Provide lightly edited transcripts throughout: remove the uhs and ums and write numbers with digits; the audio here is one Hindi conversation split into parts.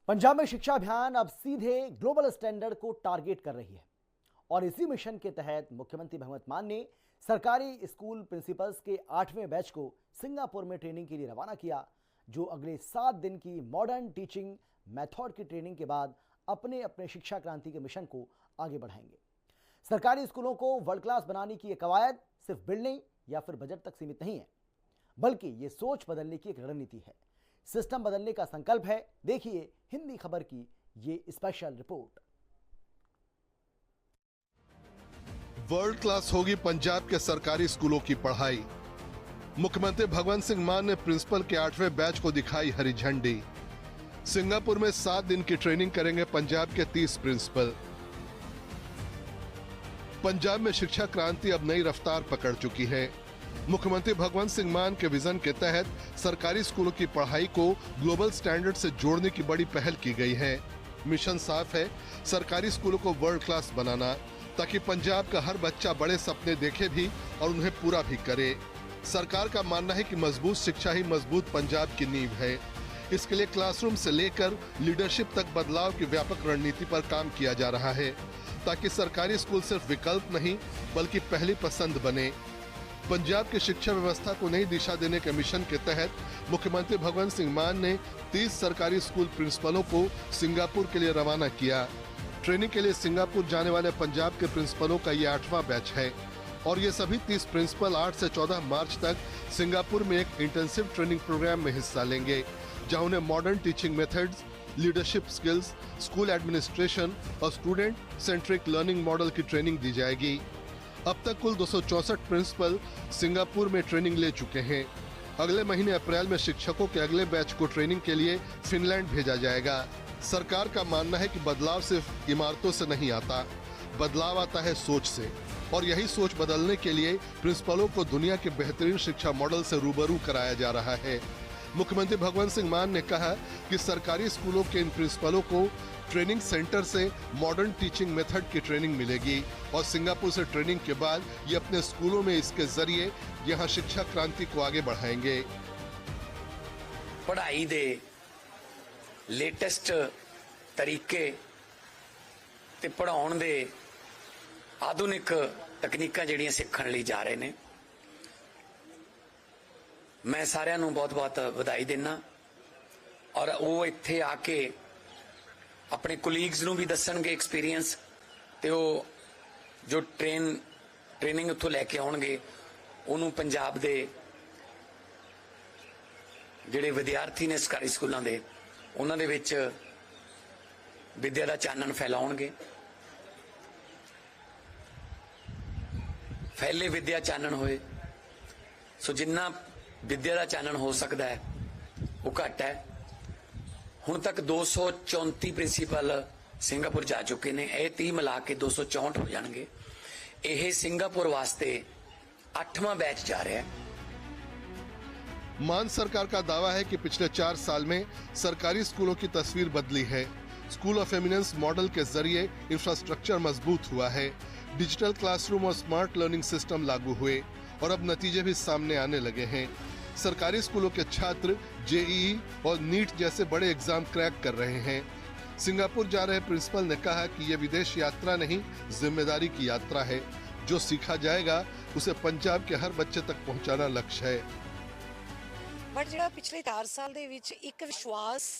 पंजाब में शिक्षा अभियान अब सीधे ग्लोबल स्टैंडर्ड को टारगेट कर रही है और इसी मिशन के तहत मुख्यमंत्री भगवंत मान ने सरकारी स्कूल प्रिंसिपल्स के 8वें बैच को सिंगापुर में ट्रेनिंग के लिए रवाना किया, जो अगले 7 दिन की मॉडर्न टीचिंग मेथड की ट्रेनिंग के बाद अपने अपने शिक्षा क्रांति के मिशन को आगे बढ़ाएंगे। सरकारी स्कूलों को वर्ल्ड क्लास बनाने की यह कवायद सिर्फ बिल्डिंग या फिर बजट तक सीमित नहीं है, बल्कि ये सोच बदलने की एक रणनीति है, सिस्टम बदलने का संकल्प है। देखिए हिंदी खबर की ये स्पेशल रिपोर्ट। वर्ल्ड क्लास होगी पंजाब के सरकारी स्कूलों की पढ़ाई। मुख्यमंत्री भगवंत सिंह मान ने प्रिंसिपल के 8वें बैच को दिखाई हरी झंडी। सिंगापुर में 7 दिन की ट्रेनिंग करेंगे पंजाब के 30 प्रिंसिपल। पंजाब में शिक्षा क्रांति अब नई रफ्तार पकड़ चुकी है। मुख्यमंत्री भगवंत सिंह मान के विजन के तहत सरकारी स्कूलों की पढ़ाई को ग्लोबल स्टैंडर्ड से जोड़ने की बड़ी पहल की गई है। मिशन साफ है, सरकारी स्कूलों को वर्ल्ड क्लास बनाना, ताकि पंजाब का हर बच्चा बड़े सपने देखे भी और उन्हें पूरा भी करे। सरकार का मानना है कि मजबूत शिक्षा ही मजबूत पंजाब की नींव है। इसके लिए क्लासरूम से लेकर लीडरशिप तक बदलाव की व्यापक रणनीति पर काम किया जा रहा है, ताकि सरकारी स्कूल सिर्फ विकल्प नहीं बल्कि पहली पसंद बने। पंजाब की शिक्षा व्यवस्था को नई दिशा देने के मिशन के तहत मुख्यमंत्री भगवंत सिंह मान ने 30 सरकारी स्कूल प्रिंसिपलों को सिंगापुर के लिए रवाना किया। ट्रेनिंग के लिए सिंगापुर जाने वाले पंजाब के प्रिंसिपलों का ये 8वां बैच है और ये सभी 30 प्रिंसिपल 8 से 14 मार्च तक सिंगापुर में एक इंटेंसिव ट्रेनिंग प्रोग्राम में हिस्सा लेंगे, जहां उन्हें modern teaching methods, leadership skills, school administration और स्टूडेंट सेंट्रिक लर्निंग मॉडल की ट्रेनिंग दी जाएगी। अब तक कुल 264 प्रिंसिपल सिंगापुर में ट्रेनिंग ले चुके हैं। अगले महीने अप्रैल में शिक्षकों के अगले बैच को ट्रेनिंग के लिए फिनलैंड भेजा जाएगा। सरकार का मानना है कि बदलाव सिर्फ इमारतों से नहीं आता, बदलाव आता है सोच से, और यही सोच बदलने के लिए प्रिंसिपलों को दुनिया के बेहतरीन शिक्षा मॉडल से रूबरू कराया जा रहा है। मुख्यमंत्री भगवंत सिंह मान ने कहा कि सरकारी स्कूलों के इन प्रिंसिपलों को ट्रेनिंग सेंटर से मॉडर्न टीचिंग मेथड की ट्रेनिंग मिलेगी और सिंगापुर से ट्रेनिंग के बाद ये अपने स्कूलों में इसके जरिए यहाँ शिक्षा क्रांति को आगे बढ़ाएंगे। पढ़ाई दे लेटेस्ट तरीके ते पढ़ाउण दे आधुनिक तकनीकां जिहड़ियां सीखण लई जा रहे ने। मैं सारिਆਂ ਨੂੰ बहुत-बहुत ਵਧਾਈ देना और वो इत्थे आके अपने कोलीग्स ਨੂੰ भी दसणगे एक्सपीरियंस ते वो जो ट्रेनिंग उत्थों लैके आउणगे ਉਹਨੂੰ पंजाब दे ਜਿਹੜੇ विद्यार्थी ने सरकारी स्कूलों के उन्होंने विच विद्या का चानन फैलाउणगे। फैले विद्या चानन होए, सो जिन्ना विद्या का चानन हो सकता है वो घट है। हुण तक 234 प्रिंसीपल सिंगापुर जा चुके ने, ये 30 मिला के 264 हो जाएंगे। यह सिंगापुर वास्ते 8वां बैच जा रहा है। मान सरकार का दावा है कि पिछले 4 साल में सरकारी स्कूलों की तस्वीर बदली है। स्कूल ऑफ एमिनेंस मॉडल के जरिए इंफ्रास्ट्रक्चर मजबूत हुआ है, डिजिटल क्लासरूम और स्मार्ट लर्निंग सिस्टम लागू हुए और अब नतीजे भी सामने आने लगे हैं। सरकारी स्कूलों के छात्र जेईई और नीट जैसे बड़े एग्जाम क्रैक कर रहे हैं। सिंगापुर जा रहे प्रिंसिपल ने कहा कि यह विदेश यात्रा नहीं, जिम्मेदारी की यात्रा है। जो सीखा जाएगा उसे पंजाब के हर बच्चे तक पहुंचाना लक्ष्य है। बट जो पिछले 4 साल दे विच एक विश्वास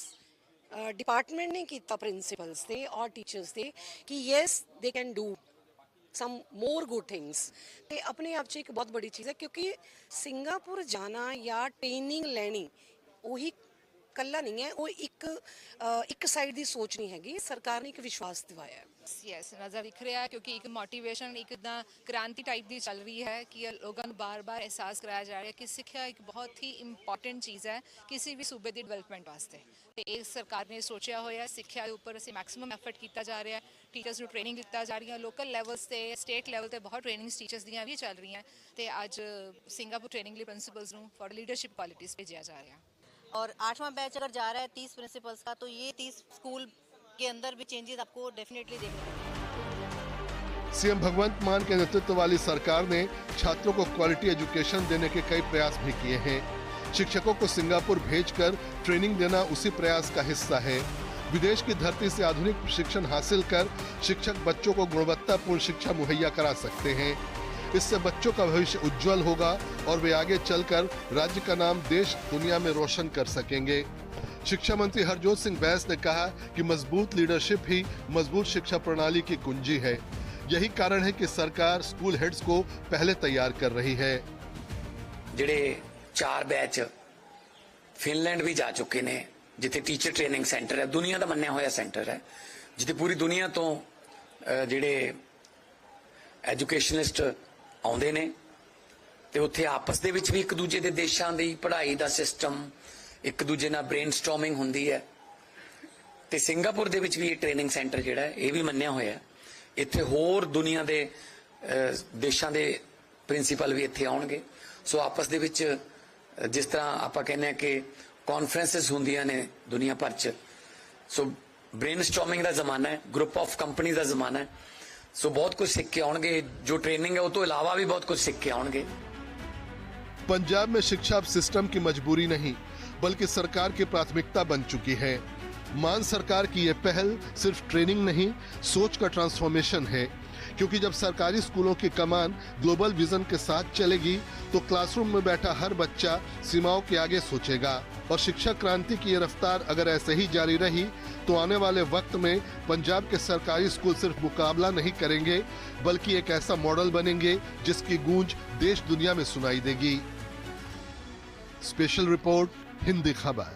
डिपार्टमेंट ने किया प्रिंसिपल्स से और टीचर्स से कि yes they can do some more good things. ते अपने आप एक बहुत बड़ी चीज़ है, क्योंकि सिंगापुर जाना या ट्रेनिंग लेनी वही कल्ला नहीं है, वो एक साइड की सोच नहीं हैगी। सरकार ने एक विश्वास दिवाया है। यस नज़र दिख रहा है, क्योंकि एक मोटिवेशन एक इतना क्रांति टाइप की चल रही है कि लोगों को बार बार एहसास कराया जा रहा है कि सिक्ख्या एक बहुत ही इंपॉर्टेंट चीज़ है किसी भी सूबे की डिवेलपमेंट वास्ते। तो ये सरकार ने सोचा होया सिक्ख्या के उपर असीं मैक्सिमम एफर्ट किया जा रहा है। टीचर्स को ट्रेनिंग दिता जा रही है, लोकल लैवल्स से स्टेट लैवल पर बहुत ट्रेनिंग्स टीचर्स दियाँ भी चल रही हैं। तो अज सिंगापुर ट्रेनिंग लिए प्रिंसिपल्स को फॉर लीडरशिप क्वालिटीज़ भेजा जा रहा है। और 8वां बैच अगर जा रहा है 30 प्रिंसिपल्स का, तो ये 30 स्कूल के अंदर भी चेंजेस आपको डेफिनेटली देखने को मिलेंगे। सीएम भगवंत मान के नेतृत्व वाली सरकार ने छात्रों को क्वालिटी एजुकेशन देने के कई प्रयास भी किए हैं। शिक्षकों को सिंगापुर भेजकर ट्रेनिंग देना उसी प्रयास का हिस्सा है। विदेश की धरती से आधुनिक प्रशिक्षण हासिल कर शिक्षक बच्चों को गुणवत्तापूर्ण शिक्षा मुहैया करा सकते हैं। इससे बच्चों का भविष्य उज्जवल होगा और वे आगे चलकर राज्य का नाम देश दुनिया में रोशन कर सकेंगे। शिक्षा मंत्री हरजोत सिंह बैस ने कहा कि मजबूत लीडरशिप ही मजबूत शिक्षा प्रणाली की कुंजी है। यही कारण है कि सरकार स्कूल हेड्स को पहले तैयार कर रही है। ਜਿਹੜੇ 4 बैच फिनलैंड भी जा चुके ने, जिथे टीचर ट्रेनिंग सेंटर है, दुनिया का मन्निया होया सेंटर है, जिथे पूरी दुनिया तो ਜਿਹੜੇ एजुकेशनिस्ट आउंदे ने ते उत्थे आपस दे विच भी एक दूजे दे देशां दी पढ़ाई दा सिस्टम, एक दूजे नाल ब्रेनस्टॉर्मिंग हुंदी है। ते सिंगापुर दे विच भी ट्रेनिंग सेंटर जिहड़ा है ये भी मन्निया होया, इत्थे होर दुनिया दे देशां दे प्रिंसीपल भी इत्थे आउणगे। सो आपस दे विच जिस तरह आपां कहने कि कॉन्फ्रेंसिस हुंदियां ने दुनिया भर च, सो ब्रेनस्टॉर्मिंग दा जमाना है, ग्रुप ऑफ कंपनी दा जमाना है। सो बहुत कुछ सीख के आउणगे, जो ट्रेनिंग है वो तो अलावा भी बहुत कुछ सीख के आउणगे। पंजाब में शिक्षा सिस्टम की मजबूरी नहीं बल्कि सरकार की प्राथमिकता बन चुकी है। मान सरकार की ये पहल सिर्फ ट्रेनिंग नहीं, सोच का ट्रांसफॉर्मेशन है, क्योंकि जब सरकारी स्कूलों की कमान ग्लोबल विजन के साथ चलेगी तो क्लासरूम में बैठा हर बच्चा सीमाओं के आगे सोचेगा। और शिक्षा क्रांति की ये रफ्तार अगर ऐसे ही जारी रही तो आने वाले वक्त में पंजाब के सरकारी स्कूल सिर्फ मुकाबला नहीं करेंगे बल्कि एक ऐसा मॉडल बनेंगे जिसकी गूंज देश दुनिया में सुनाई देगी। स्पेशल रिपोर्ट, हिंदी खबर।